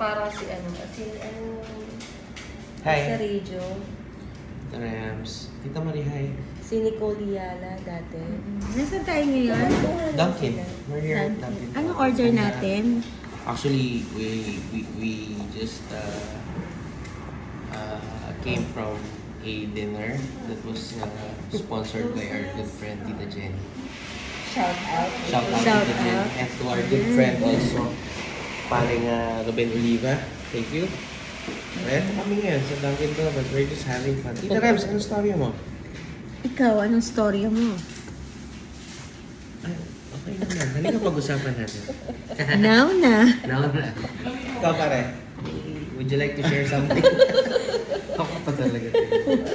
parang si Hi. sa radio. Tita Rams. Tita Marie, hi. Si Nicole Diala dati. Nasaan tayo ngayon? Dunkin. We're here at Dunkin. Dunkin. Ano order natin? Actually, we just came from a dinner that was sponsored by our good friend Tita Jenny. Shout out. Shout out Shout Tita Jenny out. and to our good friend also, paring Ruben Oliva. Thank you. Eto kami ngayon sa Dunkin Donuts. We're just having fun. Tita Rams, ano story mo? Ikaw, anong storya mo? Ay, okay naman. Halika pag-usapan natin. Now na. Now na. Ikaw pare, would you like to share something? Ako pa talaga.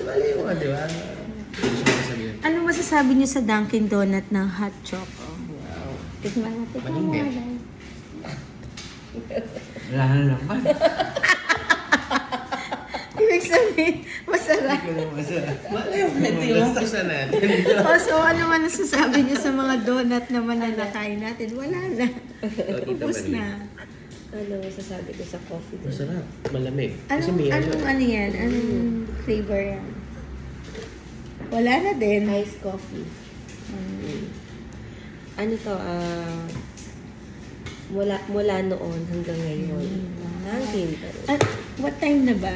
Mali mo, di ba? Gusto mo sabihin? Ano masasabi niyo sa Dunkin Donut ng hot choco? Wow. Tikman natin. Malinit. Wala na naman. Ibig sabihin, masarap. Hindi ko na masarap. Mali yung pwede yung umpisa natin. So, ano man nasasabi niyo sa mga donut naman na nakain natin? Wala na. Ubus na. Ano masasabi ko sa coffee doon? Masarap. Malamig. Kasi Anong, may ano yan? Anong flavor yan? Wala na din. Iced coffee. Ano to, mula noon hanggang ngayon. Hanggang At what time na ba?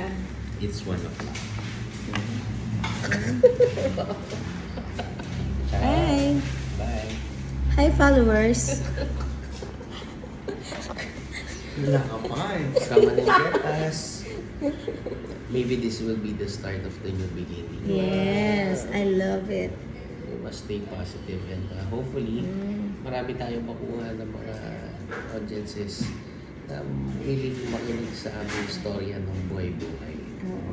It's 1 o'clock. Hi! Bye. Hi, followers! Wala ka pa eh. Come and get us. Maybe this will be the start of the new beginning. Yes, I love it. We must stay positive and hopefully marami tayong makuha ng mga audiences na willing makinig sa aming storya ng buhay-buhay. Oo.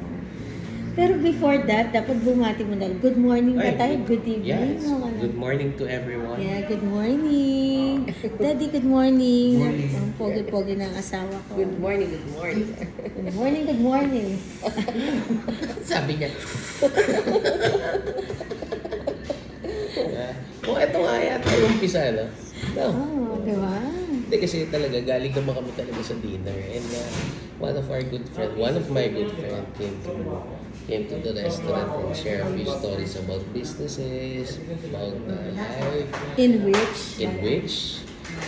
Pero before that, dapat bumati mo na. Good morning ba tayo? Good evening? Yes. O ano? Good morning to everyone. Yeah, good morning. Daddy, good morning. Morning. Ang pogi-pogi ng asawa ko. Good morning, good morning. Good morning, good morning. Sabi niya. Kung ito nga yata yung umpisa, no? No. Oh, di ba? Hindi kasi talaga, galing naman kami talaga sa dinner. And one of my good friend came to the restaurant and share a few stories about businesses, about life, In which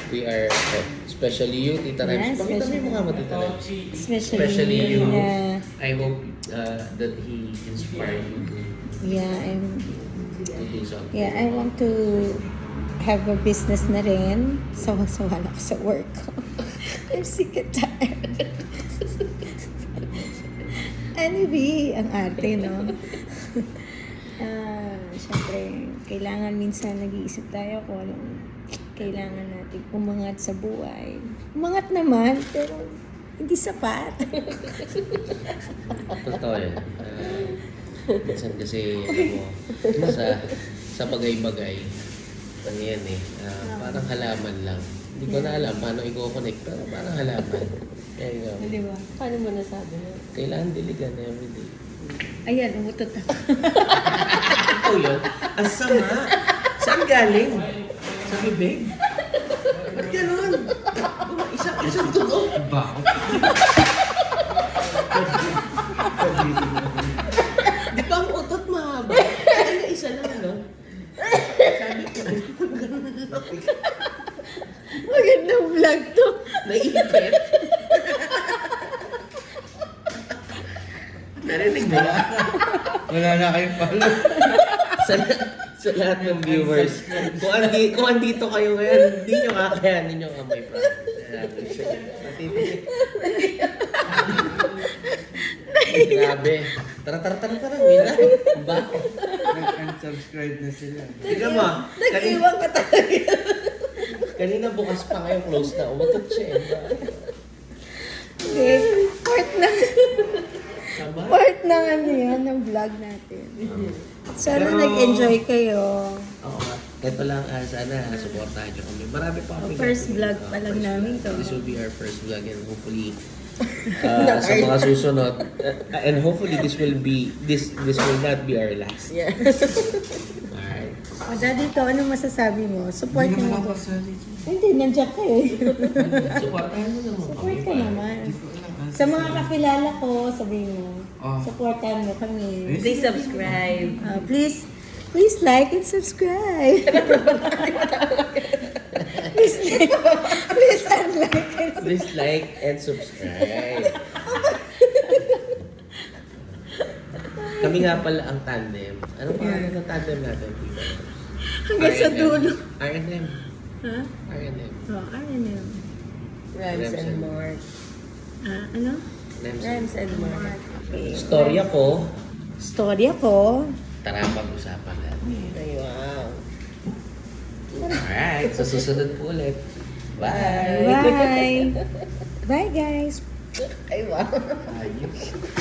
we are, especially you, Tita Rams. Yes, Pakita mo yung mukha mo, Tita Rams. especially you. na, I hope that he inspired you to do something. I want to have a business na rin. Sawa-sawa na ako sa work ko. I'm sick and tired. Anyway, ang arte, no? Siyempre, kailangan minsan nag-iisip tayo kung anong kailangan natin umangat sa buhay. Umangat naman, pero hindi sapat. Totoo yun. Minsan kasi, alam mo, sa bagay-bagay, ano yan eh, parang halaman lang. Hindi ko na alam paano i-connect, pero parang halaman. Kaya yun. Di ba? Paano mo nasabi mo? Kailangan diligan everyday. Ayan, umutot ako. Ito yun? Ang sama! Saan galing? Sa bibig? Ba't ganun? Isang tunog? Ba? Di ba ang utot mahaba? Ano isa lang, no? Sabi ko, Magandang vlog to. naipit. Narinig mo ba? Wala na kayong follow. sa lahat ng viewers, kung andito kayo ngayon, hindi nyo kakayanin yung amoy promise. Grabe. Tara, Mila. Ba? Nag-unsubscribe na sila. Tignan mo. Nag-iwan ka talaga. Kanina bukas pa ngayon, close na. Umatot siya eh. Hindi, Tama? part ng ano yan, ng vlog natin. Sana Pero- nag-enjoy kayo. Oo nga. Ito lang, sana supportahan nyo kami. Marami pa kami. First vlog pa lang First namin vlog. to. This will be our first vlog and hopefully sa mga susunod and hopefully this will not be our last. Yeah. Alright. O, Daddy, ito, anong masasabi mo? Support Hindi naman mo ako ako. kasali. Hindi, nandiyan ka eh. Supportahan mo naman Support ka naman. Hindi ko alam. Sa mga kakilala ko, sabihin mo, Oh. supportan mo kami. Please subscribe. Please like and subscribe. please unlike and Please like and subscribe. Kami nga pala ang tandem. Ano pangalan ng tandem natin? hanggang sa dulo. R&M. Ha? R&M. Oh, ano? Rams and Mark. Ano? Rams and Mark. Okay. Storya ko. Storya ko. Tara, pag-usapan natin. Ay, wow. Alright, sa susunod po ulit. Bye! Bye. Bye, guys. Ay, wow. Ayos.